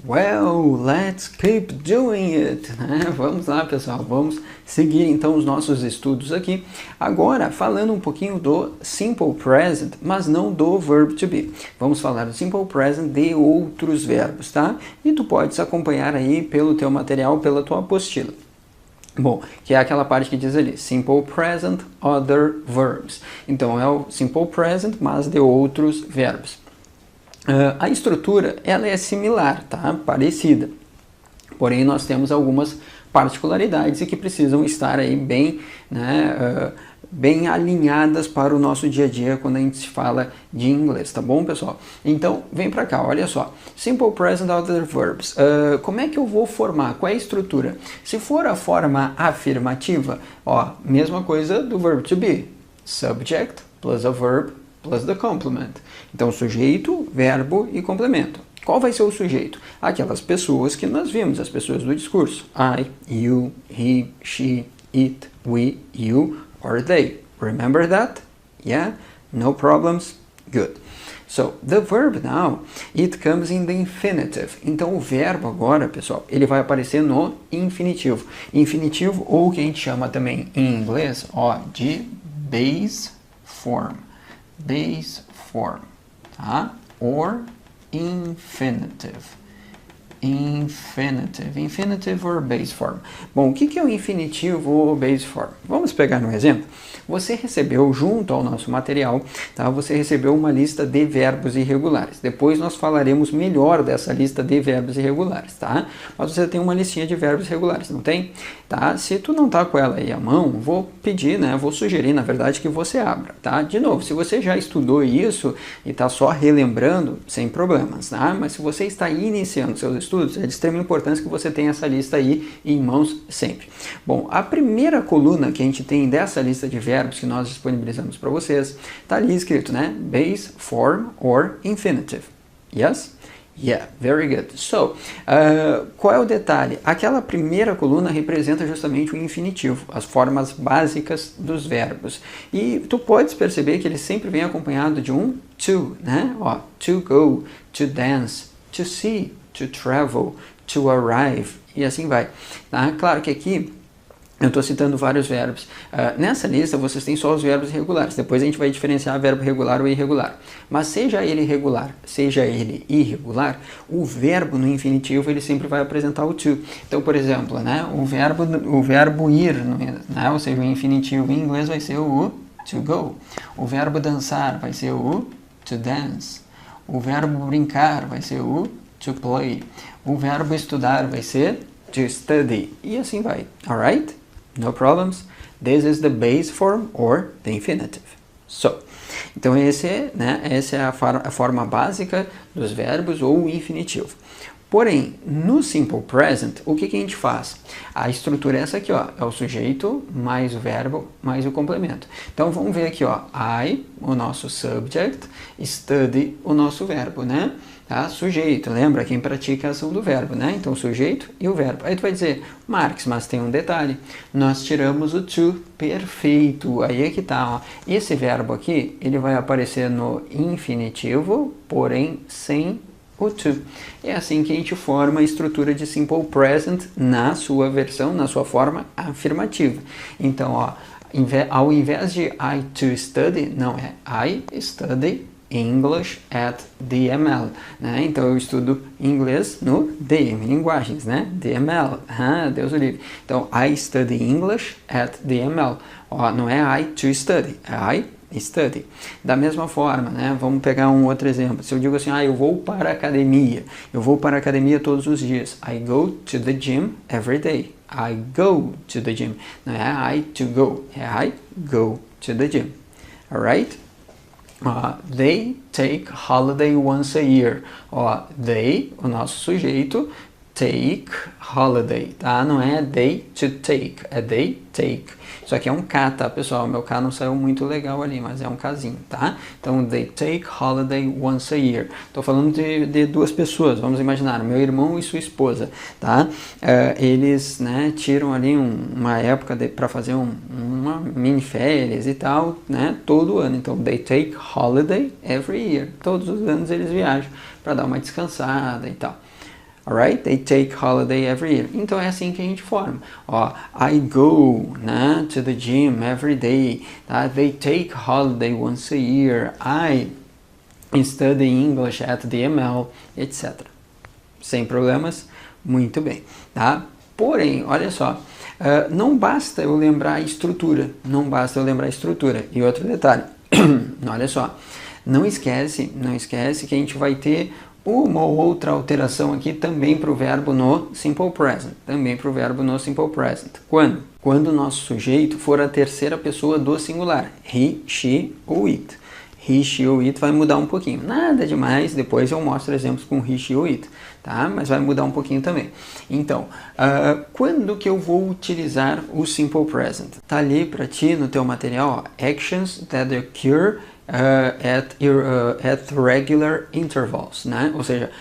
Well, let's keep doing it, né? Vamos lá, pessoal, vamos seguir então os nossos estudos aqui. Agora, falando um pouquinho do Simple Present, mas não do Verb to be. Vamos falar do Simple Present de outros verbos, tá? E tu podes acompanhar aí pelo teu material, pela tua apostila. Bom, que é aquela parte que diz ali, Simple Present, Other Verbs. Então, é o Simple Present, mas de outros verbos. A estrutura, ela é similar, tá? Parecida. Porém, nós temos algumas particularidades e que precisam estar aí bem, né, bem alinhadas para o nosso dia a dia quando a gente se fala de inglês, tá bom, pessoal? Então, vem para cá, olha só. Simple Present Other Verbs. Como é que eu vou formar? Qual é a estrutura? Se for a forma afirmativa, ó, mesma coisa do verb to be. Subject plus a verb plus the complement. Então, sujeito, verbo e complemento. Qual vai ser o sujeito? Aquelas pessoas que nós vimos, as pessoas do discurso. I, you, he, she, it, we, you, or they. Remember that? Yeah? No problems? Good. So, the verb now, it comes in the infinitive. Então, o verbo agora, pessoal, ele vai aparecer no infinitivo. Infinitivo, ou o que a gente chama também em inglês, ó, de base form. Base form, tá? Or infinitive. Infinitive or base form. Bom, o que é o infinitivo ou base form? Vamos pegar um exemplo. Você recebeu, junto ao nosso material, tá? Você recebeu uma lista de verbos irregulares. Depois nós falaremos melhor dessa lista de verbos irregulares, tá? Mas você tem uma listinha de verbos irregulares, não tem? Tá? Se tu não tá com ela aí à mão, vou pedir, né? Vou sugerir, na verdade, que você abra, tá? De novo, se você já estudou isso e tá só relembrando, sem problemas, tá? Mas se você está iniciando seus estudos, é de extrema importância que você tenha essa lista aí em mãos sempre. Bom, a primeira coluna que a gente tem dessa lista de verbos que nós disponibilizamos para vocês, tá ali escrito, né? Base, form or infinitive. Yes? Yeah, very good. So, qual é o detalhe? Aquela primeira coluna representa justamente o infinitivo, as formas básicas dos verbos. E tu podes perceber que ele sempre vem acompanhado de um to, né? Ó, to go, to dance, to see, to travel, to arrive, e assim vai. Tá? Claro que aqui eu estou citando vários verbos. Nessa lista vocês têm só os verbos irregulares. Depois a gente vai diferenciar verbo regular ou irregular. Mas seja ele regular, seja ele irregular, o verbo no infinitivo ele sempre vai apresentar o to. Então, por exemplo, né, o verbo ir, né, ou seja, o infinitivo em inglês vai ser o to go. O verbo dançar vai ser o to dance. O verbo brincar vai ser o to play. O verbo estudar vai ser to study. E assim vai. Alright? No problems. This is the base form or the infinitive. So, então essa é a forma básica dos verbos ou o infinitivo. Porém, no Simple Present, o que a gente faz? A estrutura é essa aqui, ó, é o sujeito mais o verbo mais o complemento. Então vamos ver aqui, ó, I, o nosso subject, study, o nosso verbo, né? Tá? Sujeito, lembra? Quem pratica a ação do verbo, né? Então, sujeito e o verbo. Aí tu vai dizer, Marx, mas tem um detalhe. Nós tiramos o to, perfeito. Aí é que tá, ó. Esse verbo aqui, ele vai aparecer no infinitivo, porém sem o to. É assim que a gente forma a estrutura de Simple Present na sua versão, na sua forma afirmativa. Então, ó, ao invés de I to study, não é I study English at DML, né? Então eu estudo inglês no DM, linguagens, né? DML, Deus o livre. Então, I study English at DML. Ó, não é I to study, é I study. Da mesma forma, né? Vamos pegar um outro exemplo. Se eu digo assim, eu vou para a academia. Eu vou para a academia todos os dias. I go to the gym every day. I go to the gym. Não é I to go, é I go to the gym. Alright? They take holiday once a year. They, o nosso sujeito, take holiday, tá? Não é they to take, é they take. Isso aqui é um K, tá, pessoal? Meu K não saiu muito legal ali, mas é um Kzinho, tá? Então, they take holiday once a year. Tô falando de duas pessoas, vamos imaginar, meu irmão e sua esposa, tá? Eles, né, tiram ali uma época para fazer uma mini férias e tal, né? Todo ano. Então, they take holiday every year. Todos os anos eles viajam para dar uma descansada e tal. Alright? They take holiday every year. Então é assim que a gente forma. Ó, I go, né, to the gym every day. Tá? They take holiday once a year. I study English at the ML, etc. Sem problemas? Muito bem. Tá? Porém, olha só, não basta eu lembrar a estrutura. Não basta eu lembrar a estrutura. E outro detalhe, olha só, não esquece que a gente vai ter uma ou outra alteração aqui também para o verbo no Simple Present. Também para o verbo no Simple Present. Quando? Quando o nosso sujeito for a terceira pessoa do singular. He, she ou it. He, she ou it vai mudar um pouquinho. Nada demais, depois eu mostro exemplos com he, she ou it. Tá? Mas vai mudar um pouquinho também. Então, quando que eu vou utilizar o Simple Present? Tá ali para ti no teu material, ó, actions that occur at regular intervals, né? Ou seja,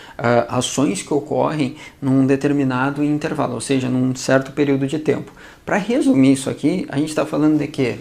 ações que ocorrem num determinado intervalo, ou seja, num certo período de tempo. Para resumir isso aqui, a gente está falando de quê?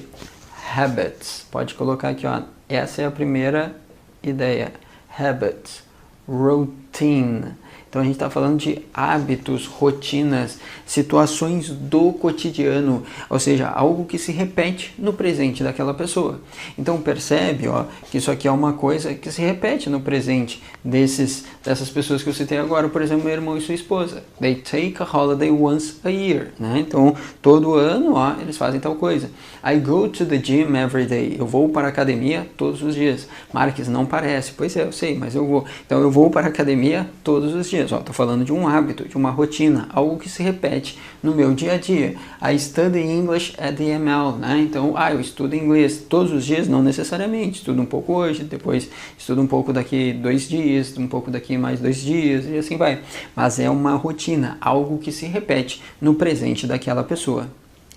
Habits. Pode colocar aqui, ó. Essa é a primeira ideia. Habits. Routine. Então a gente está falando de hábitos, rotinas, situações do cotidiano, ou seja, algo que se repete no presente daquela pessoa. Então percebe, ó, que isso aqui é uma coisa que se repete no presente dessas pessoas que eu citei agora, por exemplo, meu irmão e sua esposa. They take a holiday once a year, né? Então todo ano, ó, eles fazem tal coisa. I go to the gym every day. Eu vou para a academia todos os dias. Marques, não parece. Pois é, eu sei, mas eu vou. Então eu vou para a academia todos os dias. Estou falando de um hábito, de uma rotina, algo que se repete no meu dia a dia. I study English at the ML, né? Então, eu estudo inglês todos os dias, não necessariamente. Estudo um pouco hoje, depois estudo um pouco daqui 2 dias, um pouco daqui mais 2 dias e assim vai. Mas é uma rotina, algo que se repete no presente daquela pessoa.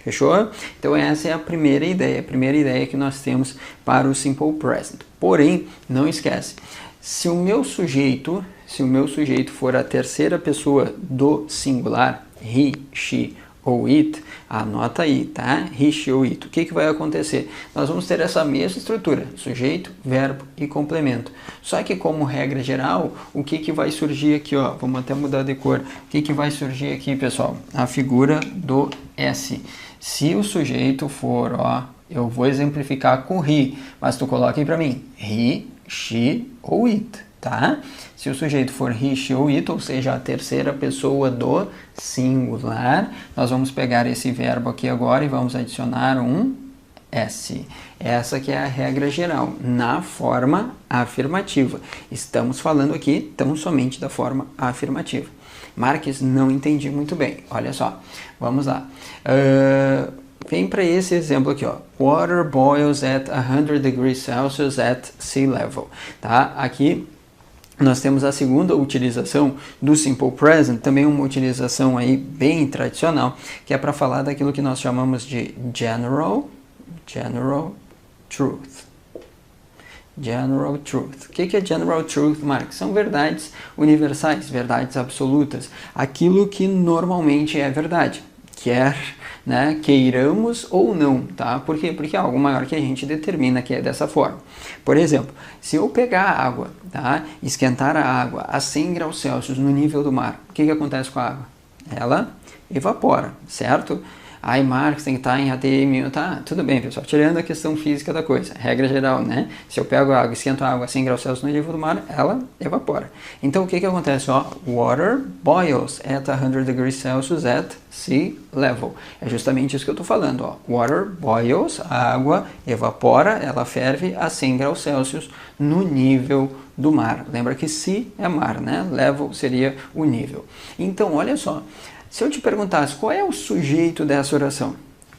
Fechou? Então essa é a primeira ideia que nós temos para o Simple Present. Porém, não esquece, se o meu sujeito for a terceira pessoa do singular, he, she ou it, anota aí, tá? He, she ou it. O que vai acontecer? Nós vamos ter essa mesma estrutura, sujeito, verbo e complemento. Só que como regra geral, o que vai surgir aqui, ó? Vamos até mudar de cor. O que vai surgir aqui, pessoal? A figura do S. Se o sujeito for, ó, eu vou exemplificar com he, mas tu coloca aí para mim, he, she ou it, tá? Se o sujeito for he, she ou it, ou seja, a terceira pessoa do singular, nós vamos pegar esse verbo aqui agora e vamos adicionar um S. Essa que é a regra geral, na forma afirmativa. Estamos falando aqui tão somente da forma afirmativa. Marques, não entendi muito bem. Olha só, vamos lá. Vem para esse exemplo aqui, ó. Water boils at 100 degrees Celsius at sea level. Tá? Aqui nós temos a segunda utilização do Simple Present, também uma utilização aí bem tradicional, que é para falar daquilo que nós chamamos de general truth. General truth. O que é general truth, Mark? São verdades universais, verdades absolutas. Aquilo que normalmente é verdade. Quer, né, queiramos ou não, tá? Por quê? Porque é algo maior que a gente determina que é dessa forma. Por exemplo, se eu pegar a água, tá? Esquentar a água a 100 graus Celsius no nível do mar, o que acontece com a água? Ela evapora, certo? Ai, Marcos, tem que estar em ATM, tá? Tudo bem, pessoal. Tirando a questão física da coisa, regra geral, né? Se eu pego a água, esquento a água a 100 graus Celsius no nível do mar, ela evapora. Então, o que acontece? Ó, water boils at 100 degrees Celsius at sea level. É justamente isso que eu estou falando, ó. Water boils, a água evapora, ela ferve a 100 graus Celsius no nível do mar. Lembra que sea é mar, né? Level seria o nível. Então, olha só. Se eu te perguntasse qual é o sujeito dessa oração?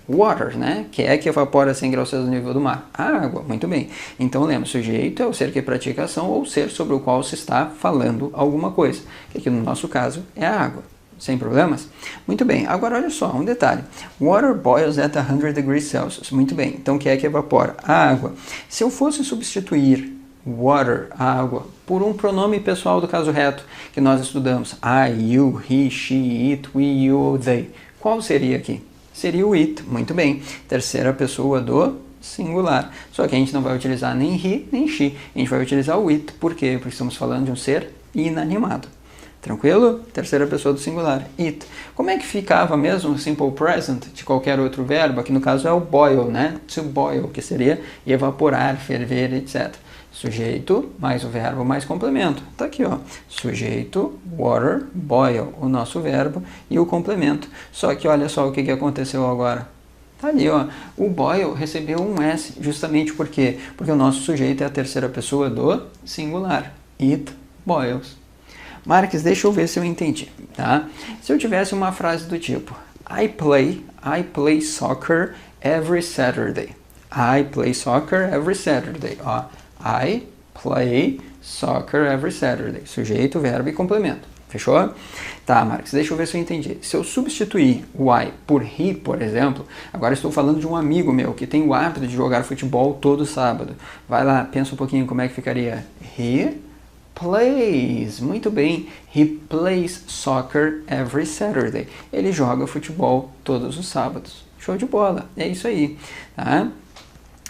Water, né? Que é que evapora 100 graus Celsius no nível do mar? A água, muito bem. Então lembra, sujeito é o ser que pratica a ação ou o ser sobre o qual se está falando alguma coisa. Que aqui no nosso caso é a água. Sem problemas? Muito bem. Agora olha só, um detalhe. Water boils at 100 degrees Celsius. Muito bem. Então o que é que evapora? A água. Se eu fosse substituir water, a água, por um pronome pessoal do caso reto que nós estudamos, I, you, he, she, it, we, you, they, qual seria aqui? Seria o it, muito bem, terceira pessoa do singular, só que a gente não vai utilizar nem he, nem she, a gente vai utilizar o it, por quê? Porque estamos falando de um ser inanimado. Tranquilo? Terceira pessoa do singular, it. Como é que ficava mesmo o simple present de qualquer outro verbo? Aqui no caso é o boil, né? To boil, que seria evaporar, ferver, etc. Sujeito mais o verbo mais complemento. Tá aqui, ó. Sujeito, water, boil, o nosso verbo e o complemento. Só que olha só o que aconteceu agora. Tá ali, ó. O boil recebeu um S, justamente por quê? Porque o nosso sujeito é a terceira pessoa do singular. It boils. Marques, deixa eu ver se eu entendi, tá? Se eu tivesse uma frase do tipo I play soccer every Saturday. I play soccer every Saturday. Ó, I play soccer every Saturday. Sujeito, verbo e complemento. Fechou? Tá, Marques, deixa eu ver se eu entendi. Se eu substituir o I por he, por exemplo, agora estou falando de um amigo meu que tem o hábito de jogar futebol todo sábado. Vai lá, pensa um pouquinho como é que ficaria. He plays. Muito bem. He plays soccer every Saturday. Ele joga futebol todos os sábados. Show de bola. É isso aí. Tá?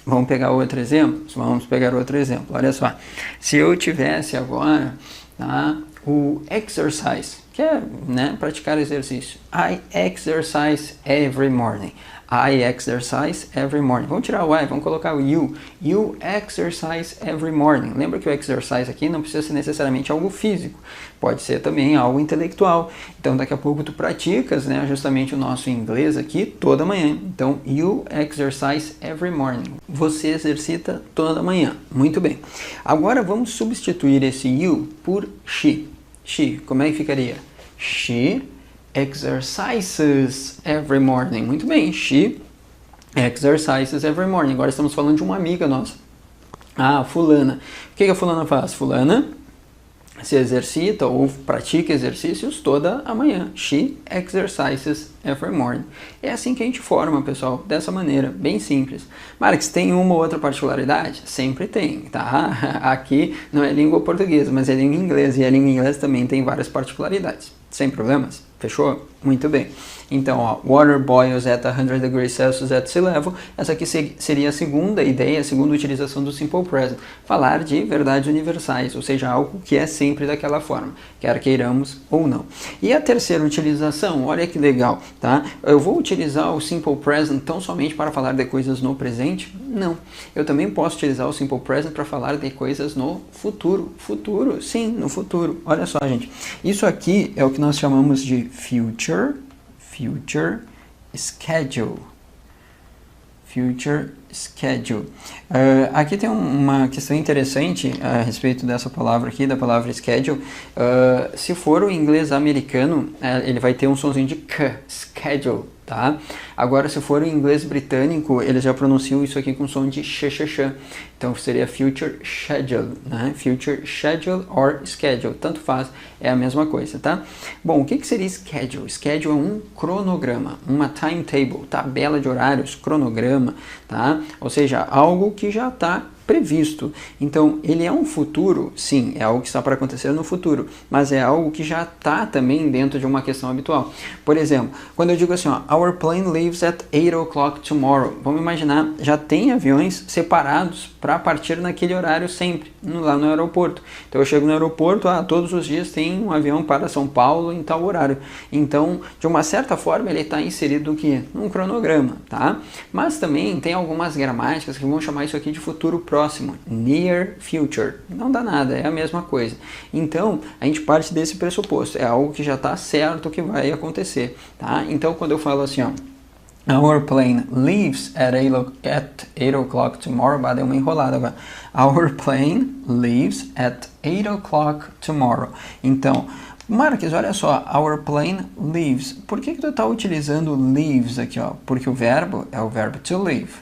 Vamos pegar outro exemplo? Vamos pegar outro exemplo. Olha só. Se eu tivesse agora, tá, o exercise, que é, né, praticar exercício. I exercise every morning. I exercise every morning. Vamos tirar o I, vamos colocar o you. You exercise every morning. Lembra que o exercise aqui não precisa ser necessariamente algo físico. Pode ser também algo intelectual. Então daqui a pouco tu praticas, né, justamente o nosso inglês aqui toda manhã. Então you exercise every morning. Você exercita toda manhã. Muito bem. Agora vamos substituir esse you por she. She, como é que ficaria? She exercises every morning. Muito bem, she exercises every morning. Agora estamos falando de uma amiga nossa. Ah, fulana. O que a fulana faz? Fulana se exercita ou pratica exercícios toda a manhã. She exercises every morning. É assim que a gente forma, pessoal, dessa maneira, bem simples. Marques, tem uma ou outra particularidade? Sempre tem, tá? Aqui não é língua portuguesa, mas é língua inglesa, e a língua inglesa também tem várias particularidades. Sem problemas? Fechou? Muito bem. Então, ó, water boils at 100 degrees Celsius at sea level. Essa aqui seria a segunda ideia, a segunda utilização do simple present. Falar de verdades universais, ou seja, algo que é sempre daquela forma, quer queiramos ou não. E a terceira utilização, olha que legal, tá? Eu vou utilizar o simple present tão somente para falar de coisas no presente? Não. Eu também posso utilizar o simple present para falar de coisas no futuro. Futuro? Sim, no futuro. Olha só, gente. Isso aqui é o que nós chamamos de future schedule. Future schedule. Aqui tem uma questão interessante a respeito dessa palavra aqui, da palavra schedule. Se for o inglês americano, ele vai ter um sonzinho de k, schedule, tá? Agora, se for o inglês britânico, eles já pronunciam isso aqui com som de sh. Então, seria future schedule, né? Future schedule or schedule, tanto faz, é a mesma coisa, tá? Bom, o que seria schedule? Schedule é um cronograma, uma timetable, tabela de horários, cronograma, tá? Ou seja, algo que já está previsto. Então, ele é um futuro? Sim, é algo que está para acontecer no futuro, mas é algo que já está também dentro de uma questão habitual. Por exemplo, quando eu digo assim, ó, our plane leaves at 8 o'clock tomorrow, vamos imaginar, já tem aviões separados para partir naquele horário sempre, lá no aeroporto. Então, eu chego no aeroporto, todos os dias tem um avião para São Paulo em tal horário. Então, de uma certa forma, ele está inserido no quê? Num cronograma, tá? Mas também tem algumas gramáticas que vão chamar isso aqui de futuro próximo, near future. Não dá nada, é a mesma coisa. Então, a gente parte desse pressuposto, é algo que já está certo que vai acontecer, tá? Então, quando eu falo assim, ó, our plane leaves at 8 o'clock tomorrow, deu uma enrolada agora. Our plane leaves at 8 o'clock tomorrow. Então, Marques, olha só, our plane leaves. Por que tu está utilizando leaves aqui, ó? Porque o verbo é o verbo to leave,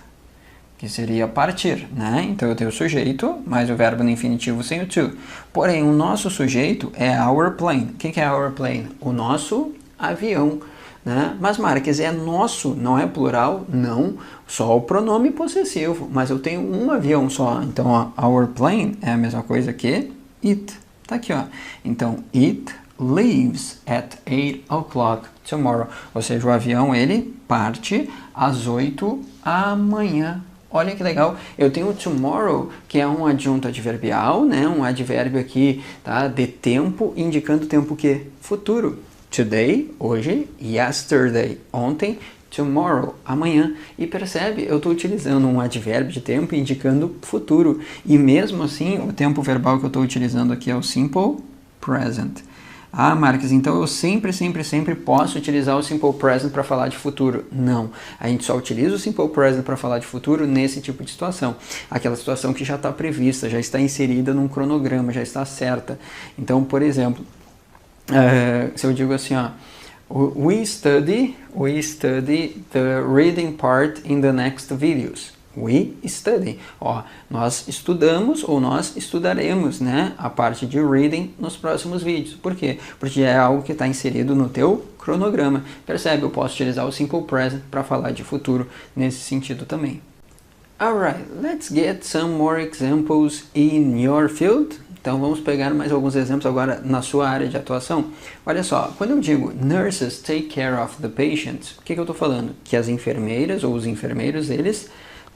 que seria partir, né? Então eu tenho o sujeito, mais o verbo no infinitivo sem o to. Porém, o nosso sujeito é our plane. O que é our plane? O nosso avião, né? Mas, Marques, é nosso, não é plural? Não, só o pronome possessivo, mas eu tenho um avião só. Então, ó, our plane é a mesma coisa que it. Tá aqui, ó. Então, it leaves at 8 o'clock tomorrow. Ou seja, o avião, ele parte às 8 amanhã. Olha que legal, eu tenho tomorrow, que é um adjunto adverbial, né? Um advérbio aqui, tá? De tempo, indicando tempo que? Futuro. Today, hoje, yesterday, ontem, tomorrow, amanhã. E percebe, eu estou utilizando um advérbio de tempo indicando futuro. E mesmo assim, o tempo verbal que eu estou utilizando aqui é o simple present. Ah, Marques, então eu sempre posso utilizar o simple present para falar de futuro. Não, a gente só utiliza o simple present para falar de futuro nesse tipo de situação. Aquela situação que já está prevista, já está inserida num cronograma, já está certa. Então, por exemplo, se eu digo assim, ó, we study the reading part in the next videos. We study. Ó, nós estudamos ou nós estudaremos, né, a parte de reading nos próximos vídeos. Por quê? Porque é algo que está inserido no teu cronograma. Percebe? Eu posso utilizar o simple present para falar de futuro nesse sentido também. Alright, let's get some more examples in your field. Então vamos pegar mais alguns exemplos agora na sua área de atuação. Olha só, quando eu digo nurses take care of the patients, o que eu estou falando? Que as enfermeiras ou os enfermeiros, eles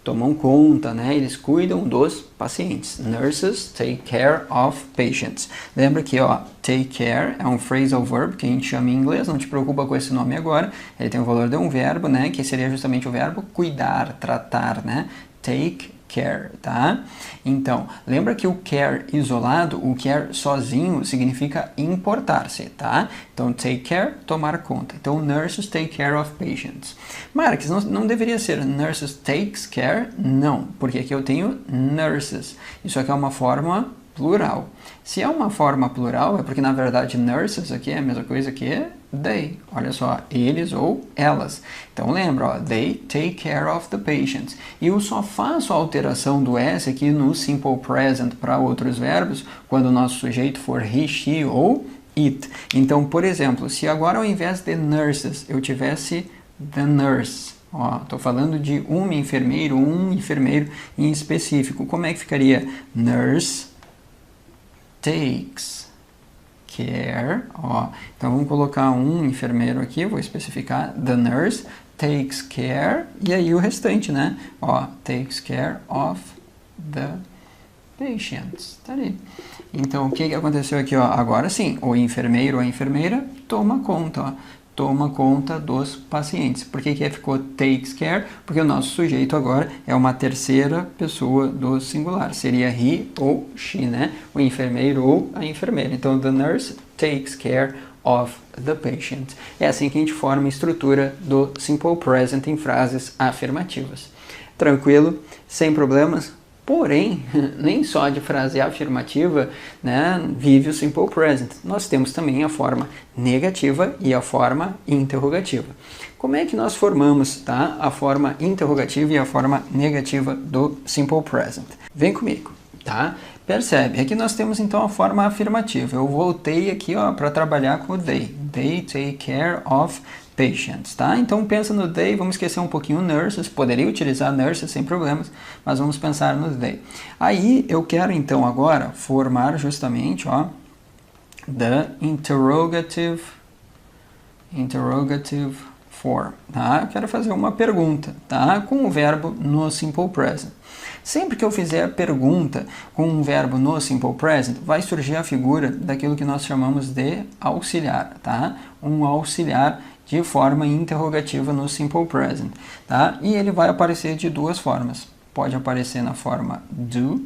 tomam conta, né? Eles cuidam dos pacientes. Nurses take care of patients. Lembra que, ó, take care é um phrasal verb que a gente chama em inglês, não te preocupa com esse nome agora. Ele tem o valor de um verbo, né? Que seria justamente o verbo cuidar, tratar, né? Take care, tá? Então, lembra que o care isolado, o care sozinho, significa importar-se, tá? Então, take care, tomar conta. Então, nurses take care of patients. Marques, não deveria ser nurses takes care? Não, porque aqui eu tenho nurses. Isso aqui é uma forma plural. Se é uma forma plural, é porque, na verdade, nurses aqui é a mesma coisa que they. Olha só, eles ou elas. Então, lembra, ó, they take care of the patients. E eu só faço a alteração do S aqui no simple present para outros verbos quando o nosso sujeito for he, she ou it. Então, por exemplo, se agora ao invés de nurses eu tivesse the nurse, ó, estou falando de um enfermeiro em específico, como é que ficaria? Nurse takes care, ó, então vamos colocar um enfermeiro aqui, vou especificar the nurse takes care, e aí o restante, né, ó, takes care of the patients, tá ali. Então, o que aconteceu aqui, ó, agora sim, o enfermeiro ou a enfermeira toma conta, ó, toma conta dos pacientes. Por que ficou takes care? Porque o nosso sujeito agora é uma terceira pessoa do singular. Seria he ou she, né? O enfermeiro ou a enfermeira. Então, the nurse takes care of the patient. É assim que a gente forma a estrutura do simple present em frases afirmativas. Tranquilo? Sem problemas? Porém, nem só de frase afirmativa, né, vive o simple present. Nós temos também a forma negativa e a forma interrogativa. Como é que nós formamos, tá, a forma interrogativa e a forma negativa do simple present? Vem comigo, tá? Percebe, aqui nós temos então a forma afirmativa. Eu voltei aqui para trabalhar com o they. They take care of patients, tá? Então pensa no they, vamos esquecer um pouquinho nurses, poderia utilizar nurses sem problemas, mas vamos pensar no they. Aí eu quero então agora formar justamente, ó, the interrogative form, tá? Eu quero fazer uma pergunta, tá? Com o verbo no simple present. Sempre que eu fizer a pergunta com um verbo no simple present, vai surgir a figura daquilo que nós chamamos de auxiliar, tá? Um auxiliar de forma interrogativa no simple present, tá? E ele vai aparecer de duas formas. Pode aparecer na forma do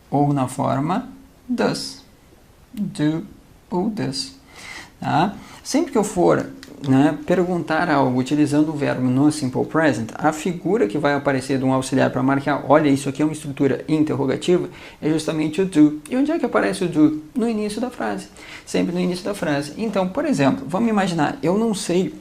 ou na forma does. Do ou does, tá? Sempre que eu for, né, perguntar algo utilizando o verbo no simple present, a figura que vai aparecer de um auxiliar para marcar, olha, isso aqui é uma estrutura interrogativa, é justamente o do. E onde é que aparece o do? No início da frase. Sempre no início da frase. Então, por exemplo, vamos imaginar, eu não sei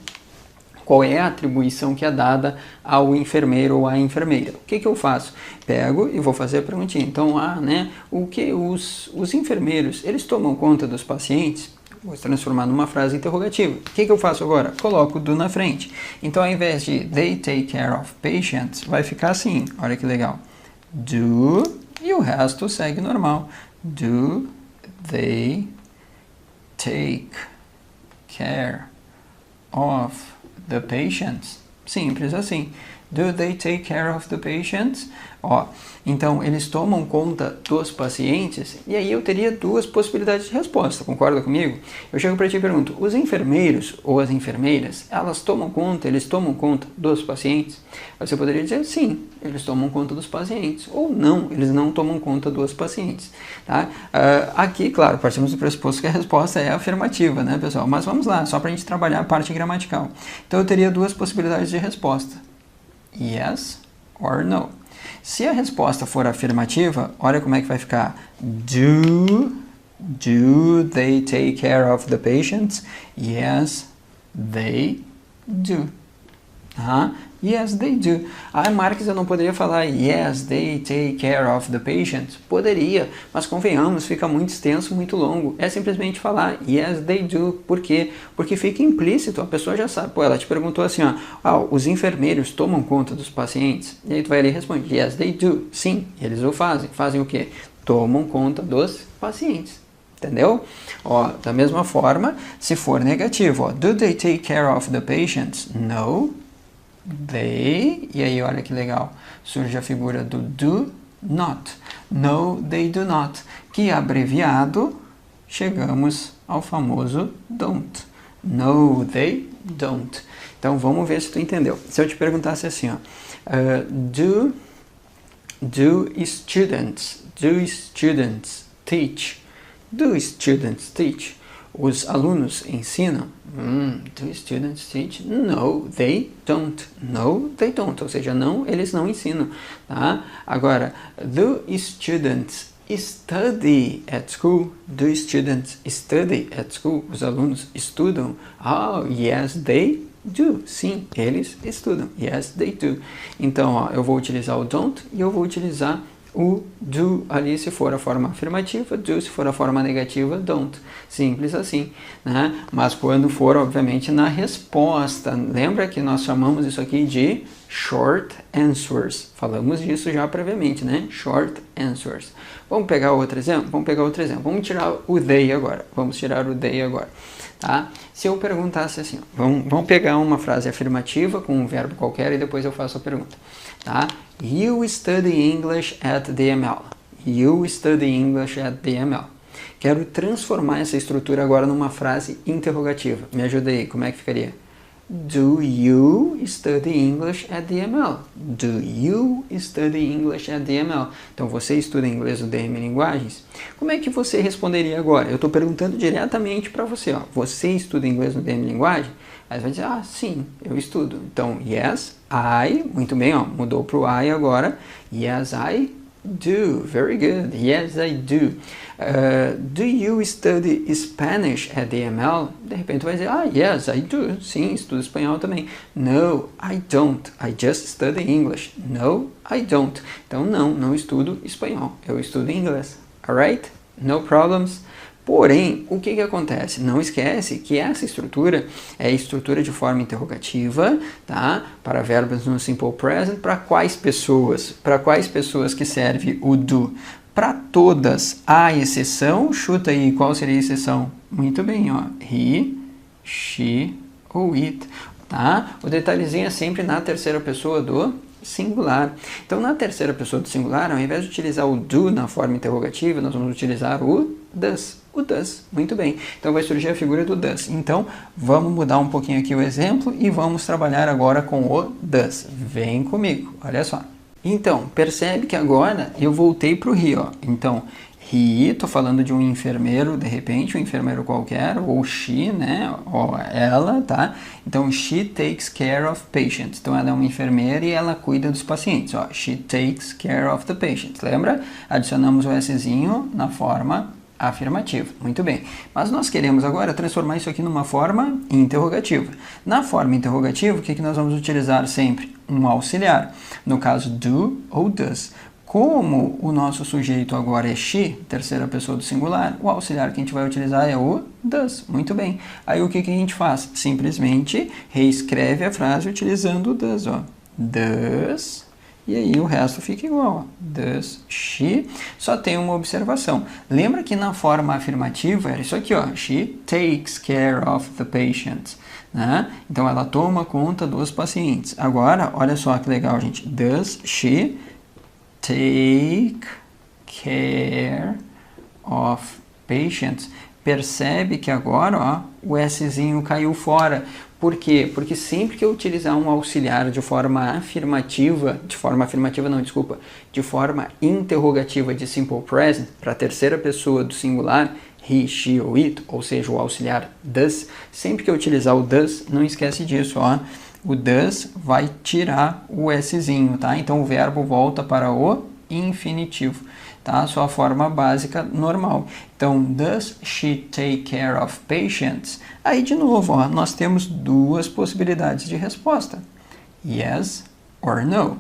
qual é a atribuição que é dada ao enfermeiro ou à enfermeira. O que eu faço? Pego e vou fazer a perguntinha. Então, né, o que os enfermeiros, eles tomam conta dos pacientes? Vou transformar numa frase interrogativa. O que eu faço agora? Coloco do na frente. Então, ao invés de they take care of patients, vai ficar assim. Olha que legal. Do, e o resto segue normal. Do they take care of the patients? Simples assim. Do they take care of the patients? Ó, então, eles tomam conta dos pacientes? E aí eu teria duas possibilidades de resposta, concorda comigo? Eu chego para ti e pergunto, os enfermeiros ou as enfermeiras, eles tomam conta dos pacientes? Você poderia dizer, sim, eles tomam conta dos pacientes. Ou não, eles não tomam conta dos pacientes. Tá? Aqui, claro, partimos do pressuposto que a resposta é afirmativa, né, pessoal? Mas vamos lá, só para a gente trabalhar a parte gramatical. Então, eu teria duas possibilidades de resposta. Yes or no. Se a resposta for afirmativa, olha como é que vai ficar. Do they take care of the patients? Yes, they do. Yes, they do. Marques, eu não poderia falar yes, they take care of the patients? Poderia, mas convenhamos, fica muito extenso, muito longo. É simplesmente falar yes, they do. Por quê? Porque fica implícito, a pessoa já sabe. Pô, ela te perguntou assim, os enfermeiros tomam conta dos pacientes? E aí tu vai ali e responde, yes, they do. Sim, eles o fazem. Fazem o quê? Tomam conta dos pacientes. Entendeu? Da mesma forma, se for negativo, do they take care of the patients? No. They, e aí olha que legal, surge a figura do do not. No, they do not. Que abreviado, chegamos ao famoso don't. No, they don't. Então vamos ver se tu entendeu. Se eu te perguntasse assim, do students teach? Do students teach? Os alunos ensinam? Do students teach? No, they don't. No, they don't. Ou seja, não, eles não ensinam. Tá? Agora, do students study at school? Do students study at school? Os alunos estudam? Yes, they do. Sim, eles estudam. Yes, they do. Então, eu vou utilizar o don't e eu vou utilizar o do ali se for a forma afirmativa, do se for a forma negativa, don't. Simples assim, né? Mas quando for, obviamente, na resposta. Lembra que nós chamamos isso aqui de short answers. Falamos disso já previamente, né? Short answers. Vamos pegar outro exemplo? Vamos tirar o they agora. Tá? Se eu perguntasse assim, vamos pegar uma frase afirmativa com um verbo qualquer e depois eu faço a pergunta. Tá? You study English at DML. You study English at DML. Quero transformar essa estrutura agora numa frase interrogativa. Me ajuda aí, como é que ficaria? Do you study English at DML? Do you study English at DML? Então, você estuda inglês no DM Linguagens? Como é que você responderia agora? Eu estou perguntando diretamente para você. Você estuda inglês no DM Linguagem? Aí você vai dizer, sim, eu estudo. Então, yes, I, muito bem, mudou para o I agora. Yes, I do. Very good. Yes, I do. Do you study Spanish at DML? De repente vai dizer, yes, I do. Sim, estudo espanhol também. No, I don't. I just study English. No, I don't. Então, não estudo espanhol. Eu estudo inglês. Alright? No problems? Porém, o que acontece? Não esquece que essa estrutura é a estrutura de forma interrogativa, tá? Para verbos no simple present, para quais pessoas? Para quais pessoas que serve o do? Para todas, a exceção, chuta aí qual seria a exceção? Muito bem, he, she ou it, tá? O detalhezinho é sempre na terceira pessoa do singular. Então, na terceira pessoa do singular, ao invés de utilizar o do na forma interrogativa, nós vamos utilizar o does. O does. Muito bem. Então, vai surgir a figura do does. Então, vamos mudar um pouquinho aqui o exemplo e vamos trabalhar agora com o does. Vem comigo. Olha só. Então, percebe que agora eu voltei para o he, Então, he, tô falando de um enfermeiro, de repente, um enfermeiro qualquer, ou she, né, ou ela, tá? Então, she takes care of patients. Então, ela é uma enfermeira e ela cuida dos pacientes, She takes care of the patients. Lembra? Adicionamos o Szinho na forma afirmativa. Muito bem. Mas nós queremos agora transformar isso aqui numa forma interrogativa. Na forma interrogativa, o que nós vamos utilizar sempre? Um auxiliar. No caso, do ou does. Como o nosso sujeito agora é she, terceira pessoa do singular, o auxiliar que a gente vai utilizar é o does. Muito bem. Aí o que a gente faz? Simplesmente reescreve a frase utilizando o does. Does e aí o resto fica igual. Ó. Does she? Só tem uma observação. Lembra que na forma afirmativa era isso aqui, ó. She takes care of the patients. Né? Então ela toma conta dos pacientes. Agora, olha só que legal, gente. Does she take care of patients? Percebe que agora, ó, o Szinho caiu fora. Por quê? Porque sempre que eu utilizar um auxiliar de forma afirmativa, de forma interrogativa de simple present, para a terceira pessoa do singular, he, she ou it, ou seja, o auxiliar does, sempre que eu utilizar o does, não esquece disso, ó. O does vai tirar o Szinho, tá? Então o verbo volta para o infinitivo, tá? Sua forma básica normal. Então, does she take care of patients? Aí, de novo, ó, nós temos duas possibilidades de resposta. Yes or no.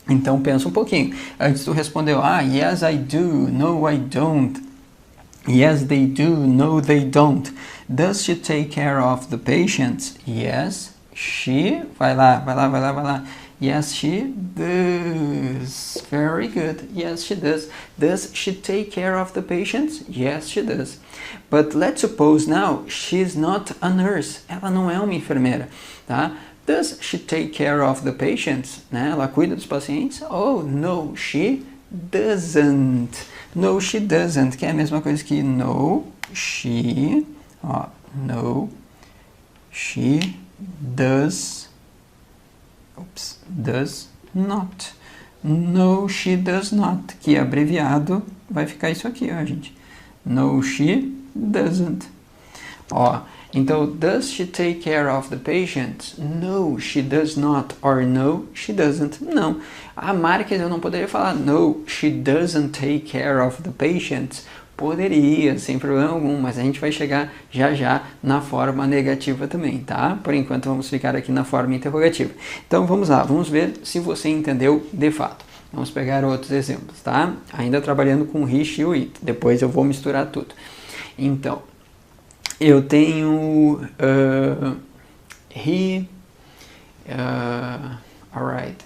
Então, pensa um pouquinho. Antes tu respondeu, yes I do, no I don't. Yes they do, no they don't. Does she take care of the patients? Yes, she... Vai lá. Yes, she does. Very good. Yes, she does. Does she take care of the patients? Yes, she does. But let's suppose now she's not a nurse. Ela não é uma enfermeira, tá? Does she take care of the patients? Né? Ela cuida dos pacientes? Oh, no, she doesn't. No, she doesn't, que é a mesma coisa que no, she, ó, no, she does not. No, she does not, que abreviado vai ficar isso aqui, ó, gente. No, she doesn't. Ó, então, does she take care of the patients? No, she does not. Or no, she doesn't. Não. A Marques eu não poderia falar no, she doesn't take care of the patients. Poderia, sem problema algum, mas a gente vai chegar já na forma negativa também, tá? Por enquanto vamos ficar aqui na forma interrogativa. Então vamos lá, vamos ver se você entendeu de fato. Vamos pegar outros exemplos, tá? Ainda trabalhando com he, she ou it. Depois eu vou misturar tudo. Então, eu tenho he, alright.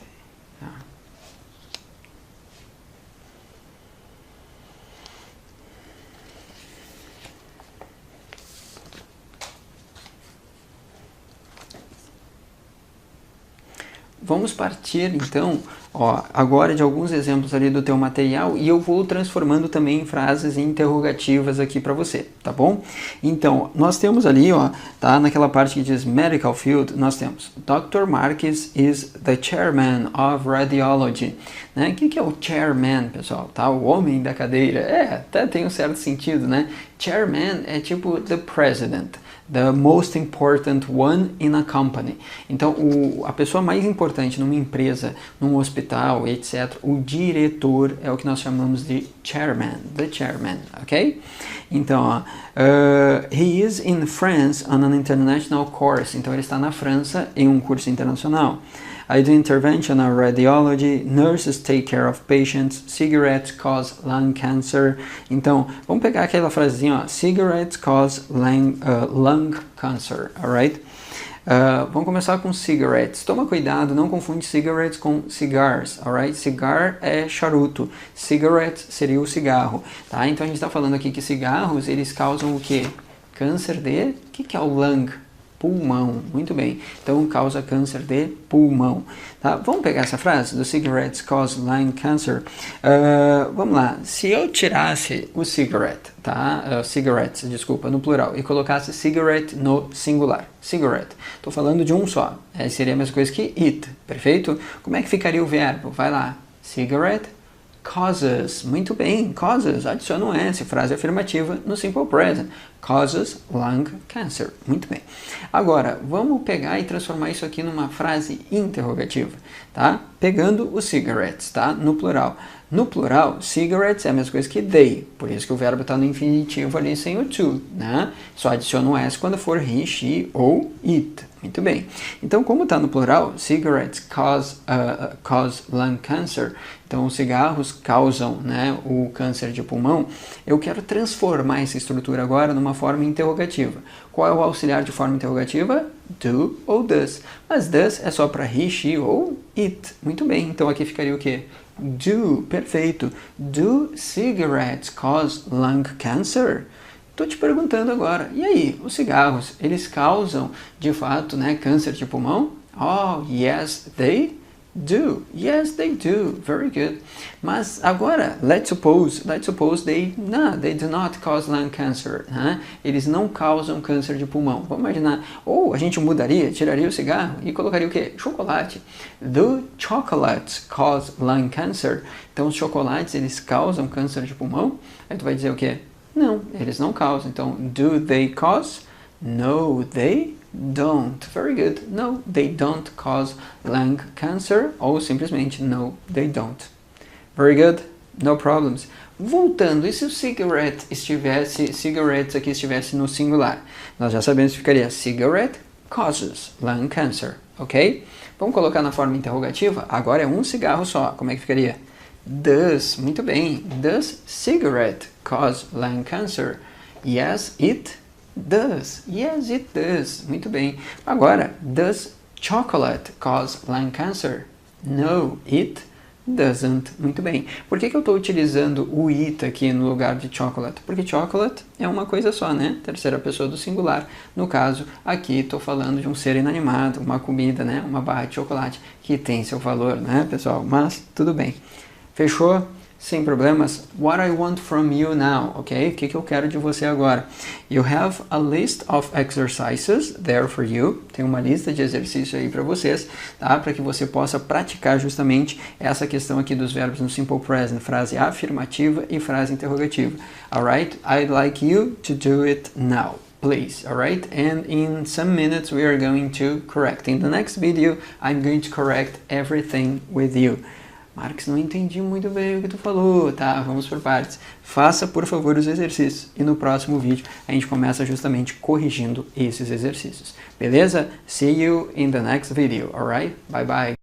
Vamos partir, então, ó, agora de alguns exemplos ali do teu material e eu vou transformando também em frases interrogativas aqui para você, tá bom? Então, nós temos ali, ó, tá, naquela parte que diz Medical Field, nós temos Dr. Marques is the chairman of radiology. Né? O que é o chairman, pessoal? Tá? O homem da cadeira. Até tem um certo sentido, né? Chairman é tipo the president. The most important one in a company. Então, a pessoa mais importante numa empresa, num hospital, etc., o diretor é o que nós chamamos de chairman, the chairman, ok? Então, ó, he is in France on an international course. Então, ele está na França em um curso internacional. I do interventional radiology, nurses take care of patients, cigarettes cause lung cancer. Então, vamos pegar aquela frasezinha, ó, cigarettes cause lung cancer, alright? Vamos começar com cigarettes. Toma cuidado, não confunde cigarettes com cigars, alright? Cigar é charuto, cigarettes seria o cigarro, tá? Então a gente está falando aqui que cigarros, eles causam o quê? Câncer de... O que é o lung? Pulmão, muito bem. Então, causa câncer de pulmão. Tá? Vamos pegar essa frase do cigarettes cause lung cancer. Vamos lá. Se eu tirasse o cigarette, tá? Cigarettes, desculpa, no plural, e colocasse cigarette no singular. Cigarette. Estou falando de um só. Seria a mesma coisa que it, perfeito? Como é que ficaria o verbo? Vai lá. Cigarette causes. Muito bem, causes. Adiciona um S, frase afirmativa no simple present. Causes lung cancer. Muito bem. Agora, vamos pegar e transformar isso aqui numa frase interrogativa, tá? Pegando os cigarettes, tá? No plural. No plural, cigarettes é a mesma coisa que they. Por isso que o verbo está no infinitivo ali sem o to, né? Só adiciona um S quando for he, she ou it. Muito bem. Então, como está no plural, cigarettes cause lung cancer. Então, os cigarros causam, né, o câncer de pulmão. Eu quero transformar essa estrutura agora numa uma forma interrogativa. Qual é o auxiliar de forma interrogativa? Do ou does. Mas does é só para he, she ou it. Muito bem, então aqui ficaria o quê? Do, perfeito. Do cigarettes cause lung cancer? Estou te perguntando agora, e aí, os cigarros, eles causam, de fato, né, câncer de pulmão? Oh, yes, they do. Yes, they do. Very good. Mas agora, let's suppose they do not cause lung cancer. Né? Eles não causam câncer de pulmão. Vamos imaginar, ou a gente mudaria, tiraria o cigarro e colocaria o quê? Chocolate. Do chocolates cause lung cancer? Então, os chocolates, eles causam câncer de pulmão? Aí tu vai dizer o quê? Não, eles não causam. Então, do they cause? No, they don't. Very good. No, they don't cause lung cancer. Ou simplesmente, no, they don't. Very good. No problems. Voltando, e se o cigarettes aqui estivesse no singular? Nós já sabemos que ficaria cigarette causes lung cancer. Ok? Vamos colocar na forma interrogativa? Agora é um cigarro só. Como é que ficaria? Does, muito bem. Does cigarette cause lung cancer? Yes, it does. Yes, it does. Muito bem. Agora, does chocolate cause lung cancer? No, it doesn't. Muito bem. Por que eu estou utilizando o it aqui no lugar de chocolate? Porque chocolate é uma coisa só, né? Terceira pessoa do singular. No caso, aqui estou falando de um ser inanimado, uma comida, né? Uma barra de chocolate que tem seu valor, né, pessoal? Mas, tudo bem. Fechou? Sem problemas. What I want from you now, ok? O que eu quero de você agora? You have a list of exercises there for you. Tem uma lista de exercícios aí para vocês, tá? Para que você possa praticar justamente essa questão aqui dos verbos no simple present, frase afirmativa e frase interrogativa. Alright? I'd like you to do it now. Please, alright? And in some minutes we are going to correct. In the next video, I'm going to correct everything with you. Marcos, não entendi muito bem o que tu falou, tá? Vamos por partes. Faça, por favor, os exercícios. E no próximo vídeo a gente começa justamente corrigindo esses exercícios. Beleza? See you in the next video, alright? Bye bye.